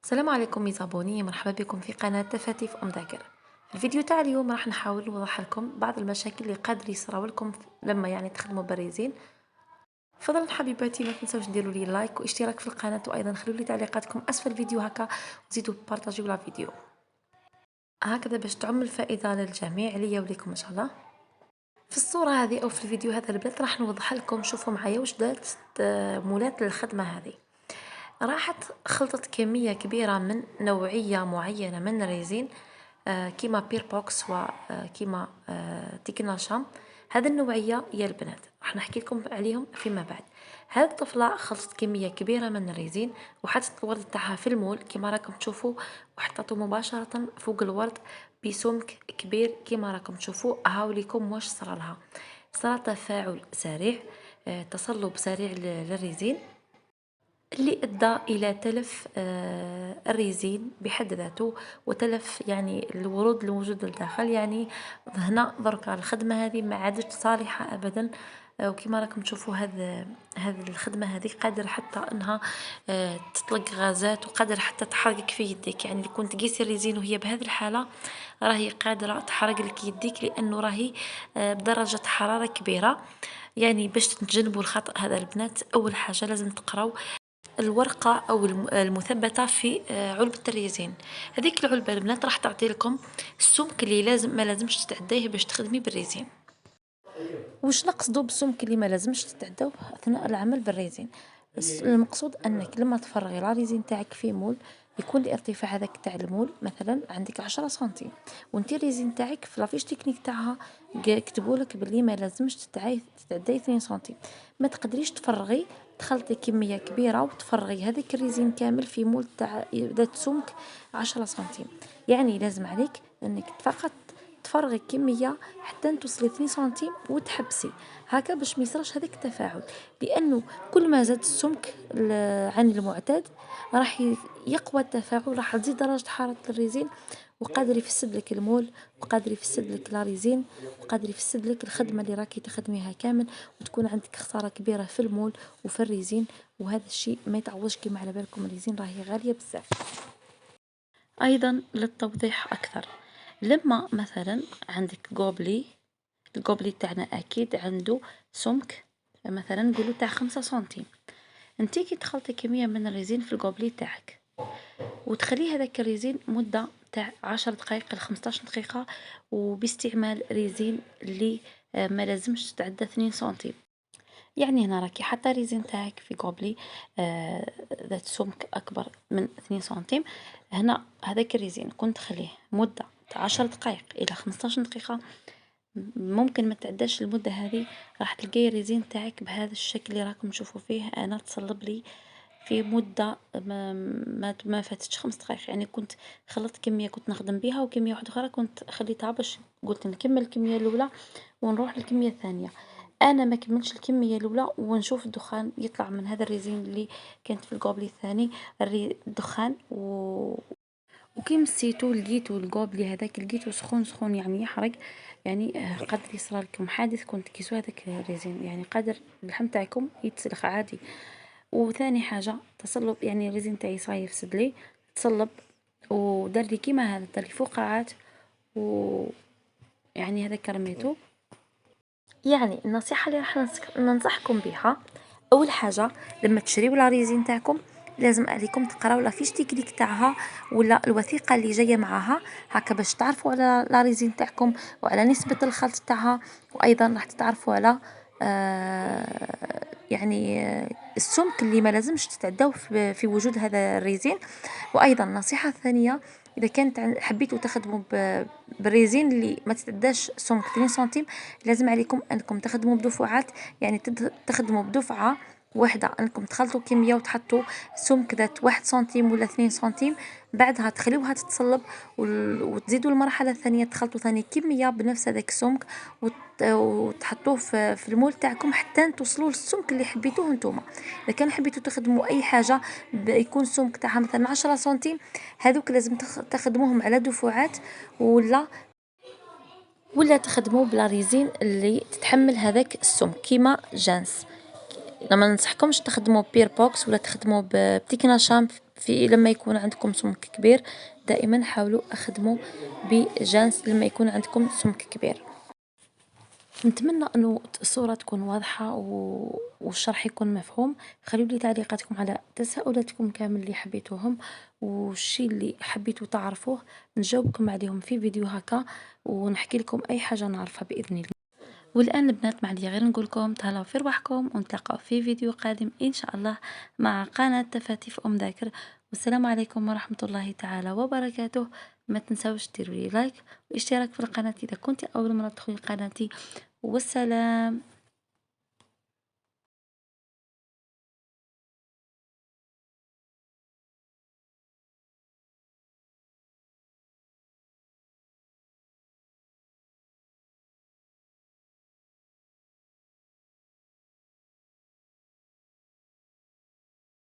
السلام عليكم ميزابوني، مرحبا بكم في قناة تفاتيف أم ذاكر. في الفيديو تاع اليوم راح نحاول نوضح لكم بعض المشاكل اللي قادر يصراو لكم لما تخدموا بالريزين. فضلا حبيباتي ما تنسوش ديروا لي لايك واشتراك في القناة، وايضا خلوا لي تعليقاتكم اسفل الفيديو هكا، وزيدوا بارطاجيو لا فيديو هكذا باش تعم الفائدة للجميع ليا وليكم ان شاء الله. في الصورة هذه او في الفيديو هذا البنات راح نوضح لكم، شوفوا معايا واش دارت مولات للخدمة هذه. راحت خلطت كمية كبيرة من نوعية معينة من الريزين، كيما بيربوكس وكيما تيكناشا. هذه النوعية يا البنات راح نحكي لكم عليهم فيما بعد. هذه الطفلة خلطت كمية كبيرة من الريزين وحطت الورد تاعها في المول كيما راكم تشوفوا، وحطته مباشرة فوق الورد بسمك كبير كيما راكم تشوفوا. هاوليكم واش صرا لها. صرا تفاعل سريع، تصلب سريع للريزين اللي ادى الى تلف الريزين بحد ذاته، وتلف الورود الموجود لداخل. هنا درك الخدمه هذه ما عادت صالحه ابدا. وكما راكم تشوفوا هذه الخدمه هذه قادر حتى انها تطلق غازات، وقادر حتى تحرقك في يديك. اللي كنت قيسي الريزين وهي بهذه الحاله راهي قادره تحرق لك يديك، لانه راهي بدرجه حراره كبيره. باش تتجنبوا الخطأ هذا البنات، اول حاجه لازم تقراو الورقة أو المثبتة في علبة الريزين. هذيك العلبة البنات راح تعطي لكم السمك اللي ما لازمش تتعديه باش تخدمي بالريزين. وش نقصدو بالسمك اللي ما لازمش تتعداوه أثناء العمل بالريزين؟ المقصود أنك لما تفرغي لا ريزين تاعك في مول، يكون الارتفاع هذاك تاع المول مثلا عندك 10 سنتيم، وانتي الريزين تاعك في لافيش تكنيك تاعها كتبولك بلي ما لازمش تتعداي 2 سنتيم. ما تقدريش تفرغي تخلطي كمية كبيرة وتفرغي هذاك الريزين كامل في مول تاع ذات سمك 10 سنتيم. لازم عليك انك فقط تفرغي كمية حتى توصلي 2 سنتيم وتحبسي هكا باش ما يصراش هذاك التفاعل. لانه كل ما زاد السمك عن المعتاد راح يقوى التفاعل، راح تزيد درجة حرارة الريزين، وقادر يفسد لك المول، وقادر يفسد لك لا ريزين، وقادر يفسد لك الخدمة اللي راكي تخدميها كامل، وتكون عندك خسارة كبيرة في المول وفي الريزين. وهذا الشيء ما يتعوضش. كيما على بالكم الريزين راهي غالية بزاف. ايضا للتوضيح اكثر، لما مثلا عندك قوبلي، القوبلي تاعنا اكيد عنده سمك مثلا نقولوا تاع 5 سنتيم. انتي كي تخلطي كمية من الريزين في القوبلي تاعك وتخلي هذاك الريزين مدة تاع 10 دقائق ل 15 دقيقة، وباستعمال ريزين اللي ما لازمش تتعدى 2 سنتيم. هنا راكي حتى ريزين تاعك في قوبلي ذات سمك اكبر من 2 سنتيم. هنا هذاك الريزين كنت تخليه مدة 10 دقائق الى 15 دقيقة، ممكن ما تعداش المدة هذه راح تلقاي الريزين تاعك بهذا الشكل اللي راكم تشوفوا فيه. انا تصلب لي في مدة ما فاتتش 5 دقائق. كنت خلطت كمية كنت نخدم بها، وكمية واحدة اخرى كنت خليتها باش قلت نكمل الكمية الاولى ونروح للكمية الثانية. انا ما كملتش الكميه الاولى ونشوف الدخان يطلع من هذا الريزين اللي كانت في القوبلي الثاني، الدخان وكي مسيتو لقيتو القوبلي هذاك لقيتو سخون سخون يحرق. قادر يصرى لكم حادث كنت كيسوا هذاك الريزين، قادر اللحم تاعكم يتسلخ عادي. وثاني حاجه تصلب، الريزين تاعي صاير يفسد لي، تصلب ودار لي كيما هذا، دار لي فقاعات، و هذاك رميتو. النصيحة اللي راح ننصحكم بها، أول حاجة لما تشريو لا ريزين تاعكم لازم عليكم تقراو لا فيش تكنيك تاعها ولا الوثيقة اللي جاية معاها، هكا باش تعرفوا على لا ريزين تاعكم وعلى نسبة الخلط تاعها. وأيضا راح تتعرفوا على السمك اللي ما لازمش تتعداو في وجود هذا الريزين. وأيضا النصيحة الثانية، إذا كانت حبيتوا تخدموا بالريزين اللي ما تتعداش سمك 2 سنتيم، لازم عليكم أنكم تخدموا بدفعات. تخدموا بدفعة واحدة، أنكم تخلطوا كمية وتحطوا سمك ذات 1 سنتيم ولا 2 سنتيم، بعدها تخليوها تتصلب وتزيدوا المرحلة الثانية تخلطوا ثاني كمية بنفس هذاك السمك وتحطوه في المول تاعكم حتى توصلوا للسمك اللي حبيتوه نتوما. اذا كان حبيتوا تخدموا اي حاجه يكون سمك تاعها مثلا 10 سنتيم، هذوك لازم تخدموهم على دفعات، ولا تخدموا بلا ريزين اللي تتحمل هذاك السمك كيما جانس. لما ننصحكمش تخدموا بير بوكس ولا تخدموا بتيكناشام في لما يكون عندكم سمك كبير دائما حاولوا أخدموا بجانس لما يكون عندكم سمك كبير. نتمنى انه الصورة تكون واضحة والشرح يكون مفهوم. خلوا لي تعليقاتكم على تساؤلاتكم كامل اللي حبيتوهم، والشي اللي حبيتوا تعرفوه نجاوبكم عليهم في فيديو هكا، ونحكي لكم اي حاجة نعرفها بإذن الله. والآن البنات ما عندي غير نقولكم تهلاو في رواحكم، ونتلاقاو في فيديو قادم إن شاء الله مع قناة تفاتيف أم ذاكر. والسلام عليكم ورحمة الله تعالى وبركاته. ما تنساوش ديروا لي لايك والاشتراك في القناة إذا كنت أول مرة تدخلي قناتي. والسلام.